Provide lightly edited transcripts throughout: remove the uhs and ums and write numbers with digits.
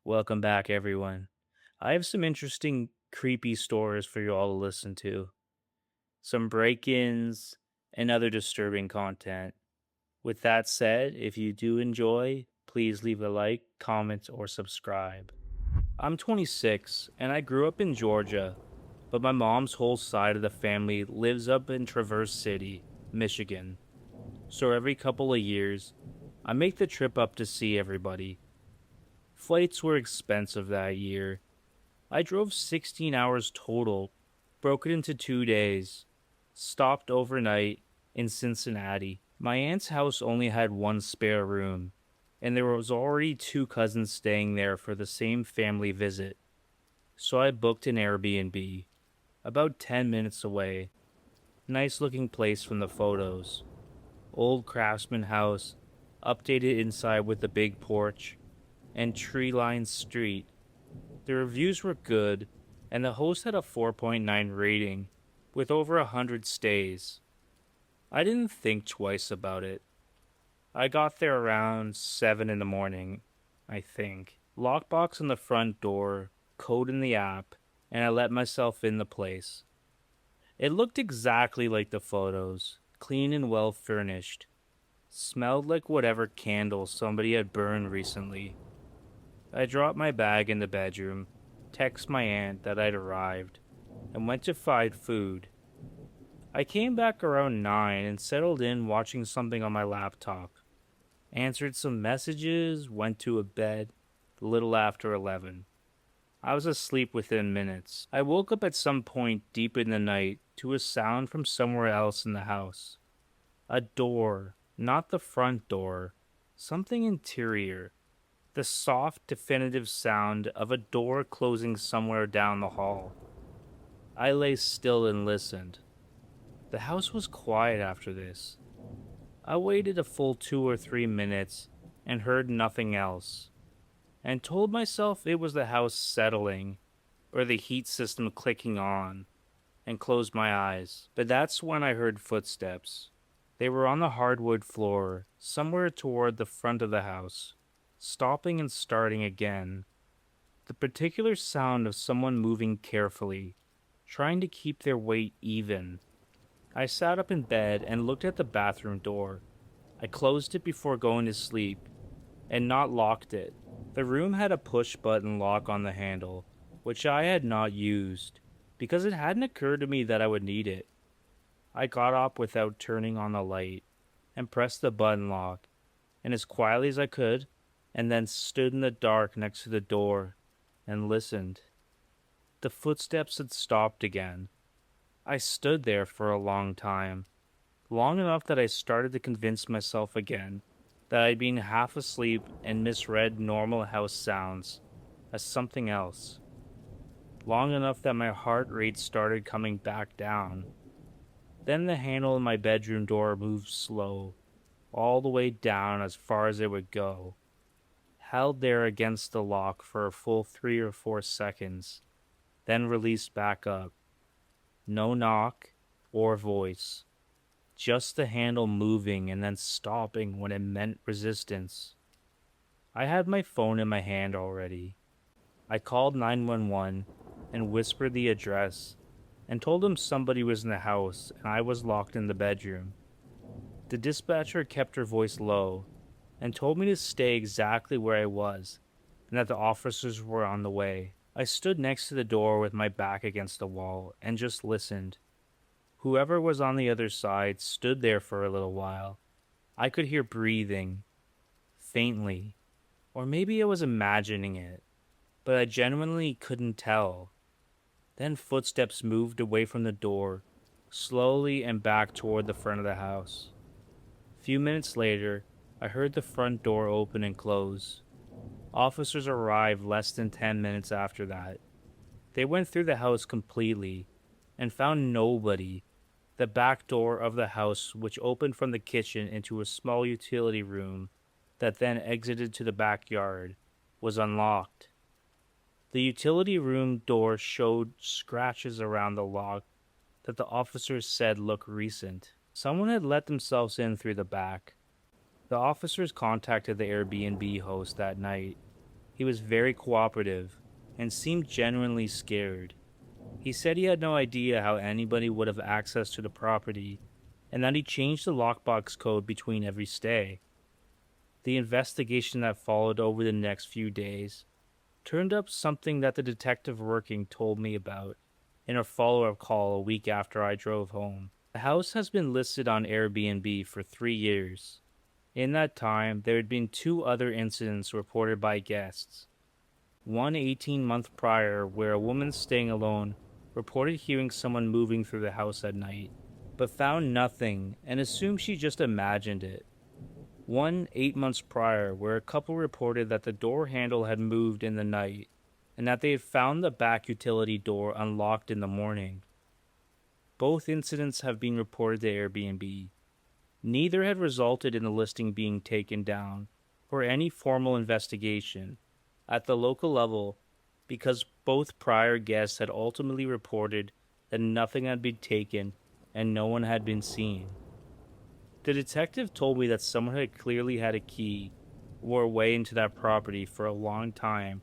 Welcome back, everyone. I have some interesting, creepy stories for you all to listen to, some break ins, and other disturbing content. With that said, if you do enjoy, please leave a like, comment, or subscribe. I'm 26 and I grew up in Georgia, but my mom's whole side of the family lives up in Traverse City, Michigan. So every couple of years, I make the trip up to see everybody. Flights were expensive that year. I drove 16 hours total, broke it into 2 days, stopped overnight in Cincinnati. My aunt's house only had one spare room, and there was already two cousins staying there for the same family visit. So I booked an Airbnb, about 10 minutes away. Nice looking place from the photos. Old craftsman house, updated inside with a big porch, and tree lined street. The reviews were good, and the host had a 4.9 rating, with over 100 stays. I didn't think twice about it. I got there around 7 in the morning, I think. Lockbox on the front door, code in the app, and I let myself in the place. It looked exactly like the photos, clean and well furnished. Smelled like whatever candle somebody had burned recently. I dropped my bag in the bedroom, texted my aunt that I'd arrived, and went to find food. I came back around 9 and settled in watching something on my laptop. Answered some messages, went to a bed a little after 11. I was asleep within minutes. I woke up at some point deep in the night to a sound from somewhere else in the house. A door, not the front door, something interior. The soft, definitive sound of a door closing somewhere down the hall. I lay still and listened. The house was quiet after this. I waited a full 2 or 3 minutes and heard nothing else, and told myself it was the house settling or the heat system clicking on, and closed my eyes. But that's when I heard footsteps. They were on the hardwood floor, somewhere toward the front of the house, stopping and starting again. The particular sound of someone moving carefully, trying to keep their weight even. I sat up in bed and looked at the bathroom door. I closed it before going to sleep, and not locked it. The room had a push button lock on the handle, which I had not used, because it hadn't occurred to me that I would need it. I got up without turning on the light, and pressed the button lock, and as quietly as I could, and then stood in the dark next to the door, and listened. The footsteps had stopped again. I stood there for a long time, long enough that I started to convince myself again that I'd been half asleep and misread normal house sounds as something else. Long enough that my heart rate started coming back down. Then the handle of my bedroom door moved slow, all the way down as far as it would go, held there against the lock for a full 3 or 4 seconds, then released back up. No knock or voice, just the handle moving and then stopping when it meant resistance. I had my phone in my hand already. I called 911 and whispered the address and told them somebody was in the house and I was locked in the bedroom. The dispatcher kept her voice low and told me to stay exactly where I was and that the officers were on the way. I stood next to the door with my back against the wall and just listened. Whoever was on the other side stood there for a little while. I could hear breathing, faintly, or maybe I was imagining it, but I genuinely couldn't tell. Then footsteps moved away from the door, slowly and back toward the front of the house. A few minutes later, I heard the front door open and close. Officers arrived less than 10 minutes after that. They went through the house completely and found nobody. The back door of the house, which opened from the kitchen into a small utility room that then exited to the backyard, was unlocked. The utility room door showed scratches around the lock that the officers said looked recent. Someone had let themselves in through the back. The officers contacted the Airbnb host that night. He was very cooperative and seemed genuinely scared. He said he had no idea how anybody would have access to the property and that he changed the lockbox code between every stay. The investigation that followed over the next few days turned up something that the detective working told me about in a follow up call a week after I drove home. The house has been listed on Airbnb for 3 years. In that time, there had been two other incidents reported by guests. One 18-month prior, where a woman staying alone reported hearing someone moving through the house at night, but found nothing and assumed she just imagined it. One 8 months prior, where a couple reported that the door handle had moved in the night and that they had found the back utility door unlocked in the morning. Both incidents have been reported to Airbnb. Neither had resulted in the listing being taken down or any formal investigation at the local level because both prior guests had ultimately reported that nothing had been taken and no one had been seen. The detective told me that someone had clearly had a key or a way into that property for a long time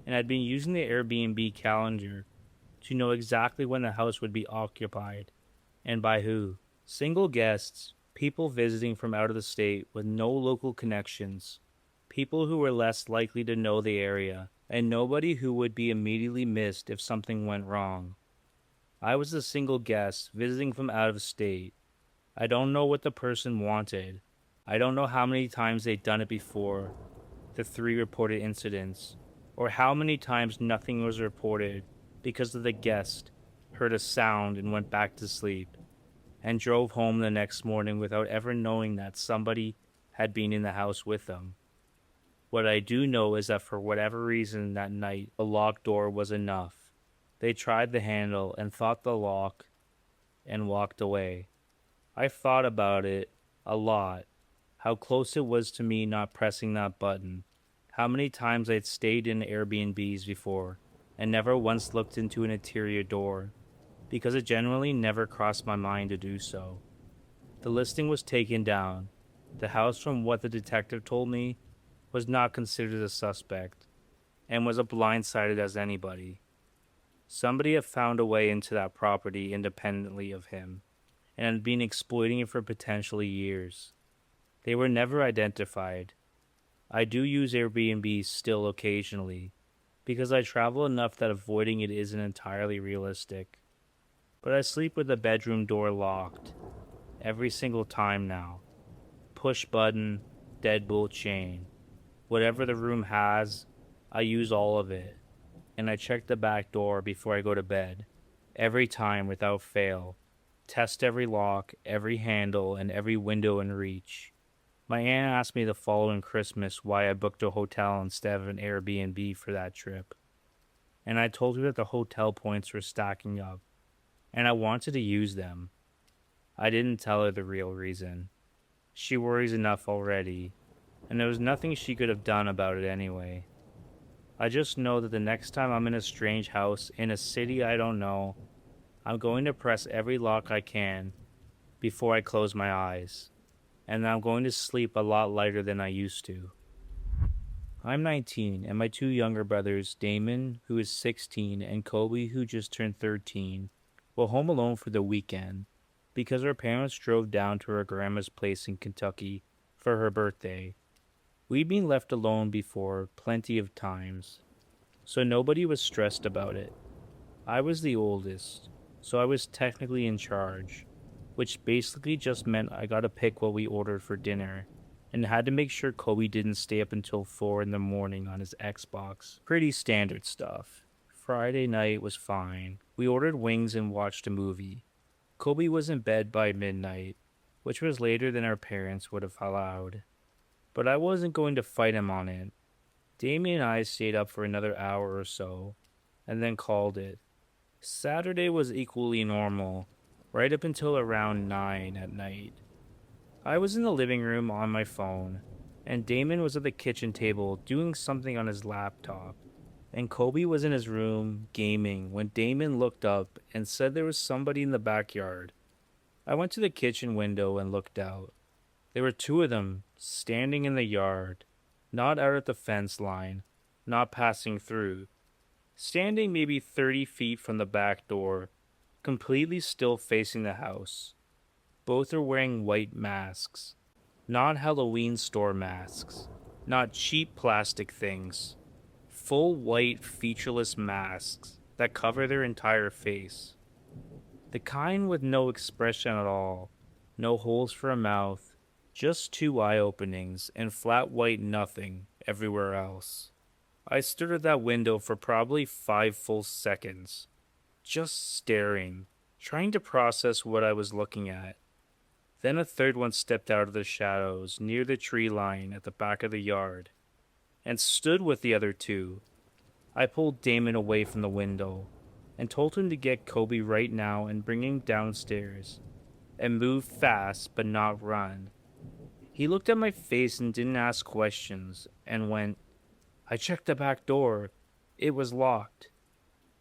and had been using the Airbnb calendar to know exactly when the house would be occupied and by who. Single guests, people visiting from out of the state with no local connections, people who were less likely to know the area, and nobody who would be immediately missed if something went wrong. I was a single guest visiting from out of state. I don't know what the person wanted. I don't know how many times they'd done it before, the 3 reported incidents, or how many times nothing was reported because of the guest heard a sound and went back to sleep, and drove home the next morning without ever knowing that somebody had been in the house with them. What I do know is that for whatever reason that night, the locked door was enough. They tried the handle and thought the lock and walked away. I thought about it a lot, how close it was to me not pressing that button, how many times I'd stayed in Airbnbs before and never once looked into an interior door, because it generally never crossed my mind to do so. The listing was taken down. The house, from what the detective told me, was not considered a suspect and was as blindsided as anybody. Somebody had found a way into that property independently of him and had been exploiting it for potentially years. They were never identified. I do use Airbnb still occasionally, because I travel enough that avoiding it isn't entirely realistic. But I sleep with the bedroom door locked, every single time now. Push button, deadbolt chain. Whatever the room has, I use all of it. And I check the back door before I go to bed, every time without fail. Test every lock, every handle, and every window in reach. My aunt asked me the following Christmas why I booked a hotel instead of an Airbnb for that trip. And I told her that the hotel points were stacking up, and I wanted to use them. I didn't tell her the real reason. She worries enough already, and there was nothing she could have done about it anyway. I just know that the next time I'm in a strange house in a city I don't know, I'm going to press every lock I can before I close my eyes, and I'm going to sleep a lot lighter than I used to. I'm 19, and my 2 younger brothers, Damon, who is 16, and Kobe, who just turned 13, were home alone for the weekend because our parents drove down to our grandma's place in Kentucky for her birthday. We'd been left alone before plenty of times, so nobody was stressed about it. I was the oldest, so I was technically in charge, which basically just meant I got to pick what we ordered for dinner and had to make sure Kobe didn't stay up until 4 in the morning on his Xbox. Pretty standard stuff. Friday night was fine. We ordered wings and watched a movie. Kobe was in bed by midnight, which was later than our parents would have allowed. But I wasn't going to fight him on it. Damien and I stayed up for another hour or so, and then called it. Saturday was equally normal, right up until around 9 at night. I was in the living room on my phone, and Damon was at the kitchen table doing something on his laptop, and Kobe was in his room gaming when Damon looked up and said there was somebody in the backyard. I went to the kitchen window and looked out. There were 2 of them standing in the yard, not out at the fence line, not passing through, standing maybe 30 feet from the back door, completely still facing the house. Both are wearing white masks, not Halloween store masks, not cheap plastic things, full white featureless masks that cover their entire face. The kind with no expression at all, no holes for a mouth, just two eye openings and flat white nothing everywhere else. I stood at that window for probably 5 full seconds, just staring, trying to process what I was looking at. Then a third one stepped out of the shadows near the tree line at the back of the yard and stood with the other two. I pulled Damon away from the window and told him to get Kobe right now and bring him downstairs and move fast but not run. He looked at my face and didn't ask questions and went, "I checked the back door. It was locked."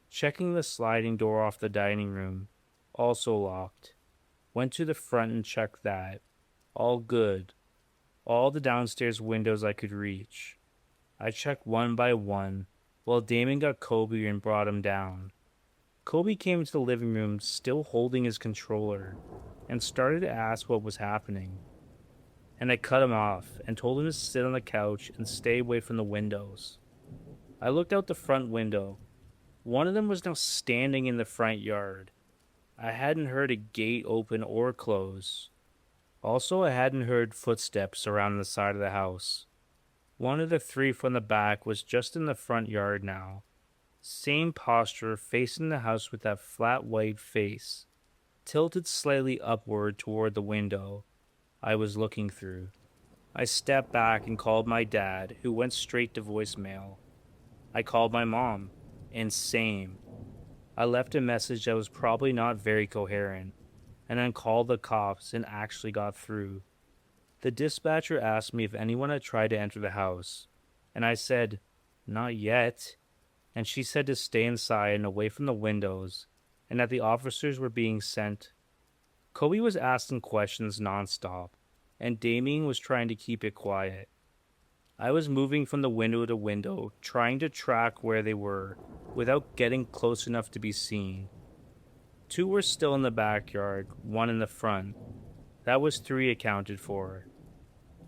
Checking the sliding door off the dining room, also locked. Went to the front and checked that. All good. All the downstairs windows I could reach. I checked one by one while Damon got Kobe and brought him down. Kobe came into the living room still holding his controller and started to ask what was happening. And I cut him off and told him to sit on the couch and stay away from the windows. I looked out the front window. One of them was now standing in the front yard. I hadn't heard a gate open or close. Also, I hadn't heard footsteps around the side of the house. One of the three from the back was just in the front yard now. Same posture, facing the house with that flat white face, tilted slightly upward toward the window I was looking through. I stepped back and called my dad, who went straight to voicemail. I called my mom, and same. I left a message that was probably not very coherent, and then called the cops and actually got through. The dispatcher asked me if anyone had tried to enter the house, and I said, "Not yet," and she said to stay inside and away from the windows, and that the officers were being sent. Kobe was asking questions nonstop, and Damien was trying to keep it quiet. I was moving from the window to window, trying to track where they were, without getting close enough to be seen. Two were still in the backyard, one in the front. That was three accounted for.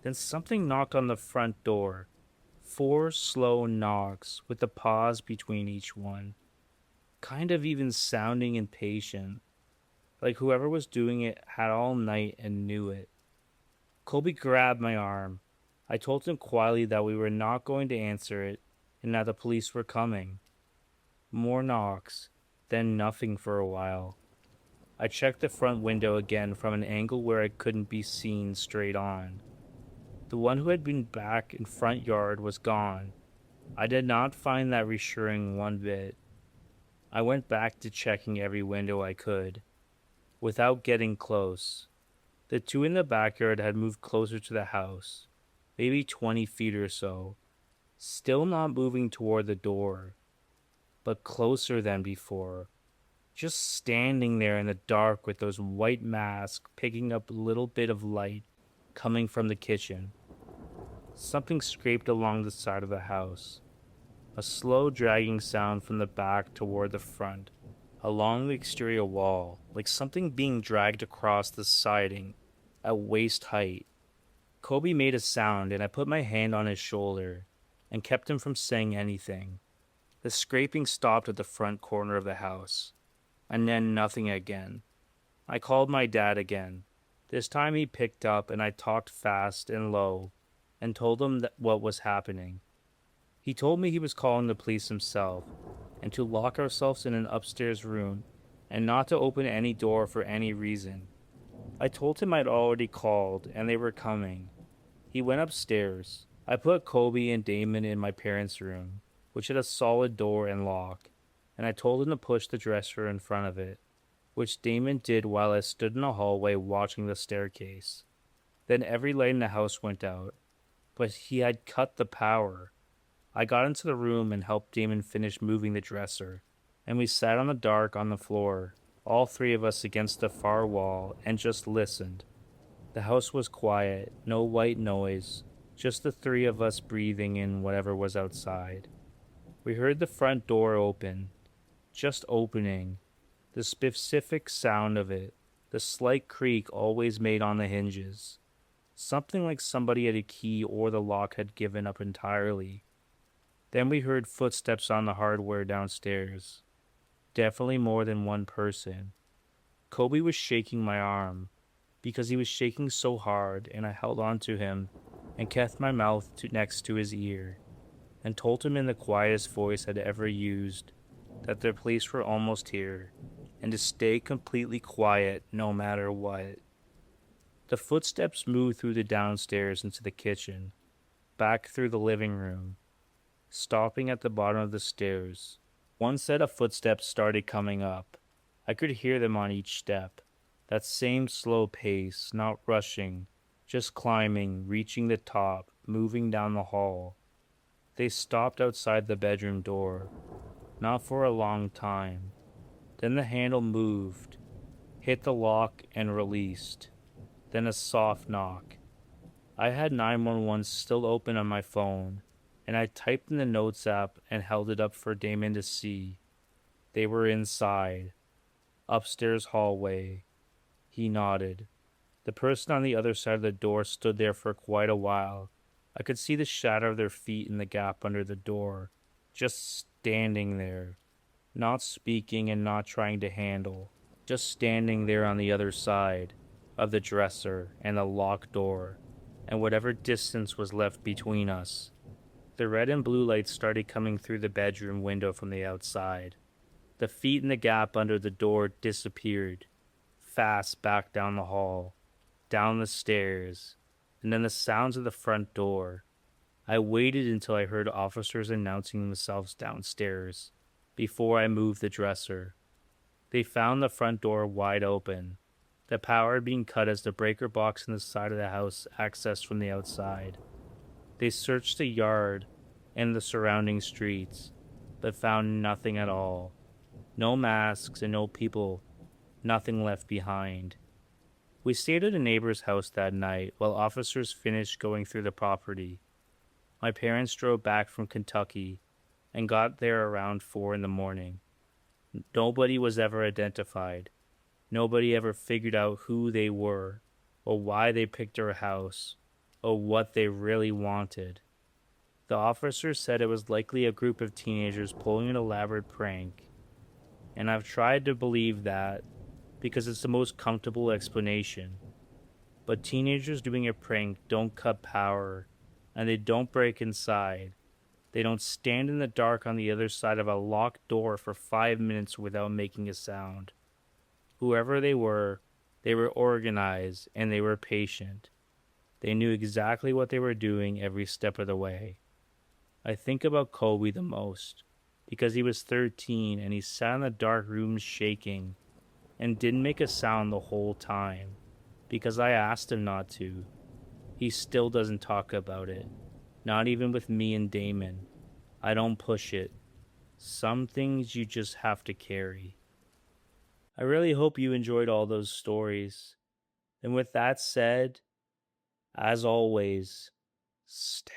Then something knocked on the front door. 4 slow knocks, with a pause between each one. Kind of even sounding impatient. Like whoever was doing it had all night and knew it. Colby grabbed my arm. I told him quietly that we were not going to answer it and that the police were coming. More knocks, then nothing for a while. I checked the front window again from an angle where I couldn't be seen straight on. The one who had been back in front yard was gone. I did not find that reassuring one bit. I went back to checking every window I could, without getting close. The two in the backyard had moved closer to the house, maybe 20 feet or so, still not moving toward the door, but closer than before, just standing there in the dark with those white masks picking up a little bit of light coming from the kitchen. Something scraped along the side of the house, a slow dragging sound from the back toward the front, along the exterior wall, like something being dragged across the siding at waist height. Kobe made a sound and I put my hand on his shoulder and kept him from saying anything. The scraping stopped at the front corner of the house, and then nothing again. I called my dad again. This time he picked up and I talked fast and low and told him what was happening. He told me he was calling the police himself and to lock ourselves in an upstairs room and not to open any door for any reason. I told him I'd already called and they were coming. He went upstairs. I put Kobe and Damon in my parents' room, which had a solid door and lock, and I told him to push the dresser in front of it, which Damon did while I stood in the hallway watching the staircase. Then every light in the house went out, but he had cut the power. I got into the room and helped Damon finish moving the dresser, and we sat on the dark on the floor, all three of us against the far wall, and just listened. The house was quiet, no white noise, just the three of us breathing in whatever was outside. We heard the front door open, just opening, the specific sound of it, the slight creak always made on the hinges. Something like somebody had a key or the lock had given up entirely. Then we heard footsteps on the hardware downstairs. Definitely more than one person. Kobe was shaking my arm because he was shaking so hard, and I held on to him and kept my mouth next to his ear and told him in the quietest voice I'd ever used that the police were almost here and to stay completely quiet no matter what. The footsteps moved through the downstairs into the kitchen, back through the living room, stopping at the bottom of the stairs. One set of footsteps started coming up. I could hear them on each step. That same slow pace, not rushing, just climbing, reaching the top, moving down the hall. They stopped outside the bedroom door, not for a long time. Then the handle moved, hit the lock, and released. Then a soft knock. I had 911 still open on my phone, and I typed in the notes app and held it up for Damon to see. They were inside. Upstairs hallway. He nodded. The person on the other side of the door stood there for quite a while. I could see the shadow of their feet in the gap under the door, just standing there, not speaking and not trying to handle, just standing there on the other side of the dresser and the locked door, and whatever distance was left between us. The red and blue lights started coming through the bedroom window from the outside. The feet in the gap under the door disappeared, fast back down the hall, down the stairs, and then the sounds of the front door. I waited until I heard officers announcing themselves downstairs before I moved the dresser. They found the front door wide open, the power being cut as the breaker box in the side of the house accessed from the outside. They searched the yard and the surrounding streets, but found nothing at all. No masks and no people, nothing left behind. We stayed at a neighbor's house that night while officers finished going through the property. My parents drove back from Kentucky and got there around 4 in the morning. Nobody was ever identified. Nobody ever figured out who they were, or why they picked our house, or what they really wanted. The officers said it was likely a group of teenagers pulling an elaborate prank, and I've tried to believe that because it's the most comfortable explanation. But teenagers doing a prank don't cut power, and they don't break inside. They don't stand in the dark on the other side of a locked door for 5 minutes without making a sound. Whoever they were organized and they were patient. They knew exactly what they were doing every step of the way. I think about Kobe the most because he was 13 and he sat in the dark room shaking and didn't make a sound the whole time because I asked him not to. He still doesn't talk about it, not even with me and Damon. I don't push it. Some things you just have to carry. I really hope you enjoyed all those stories. And with that said, as always, stay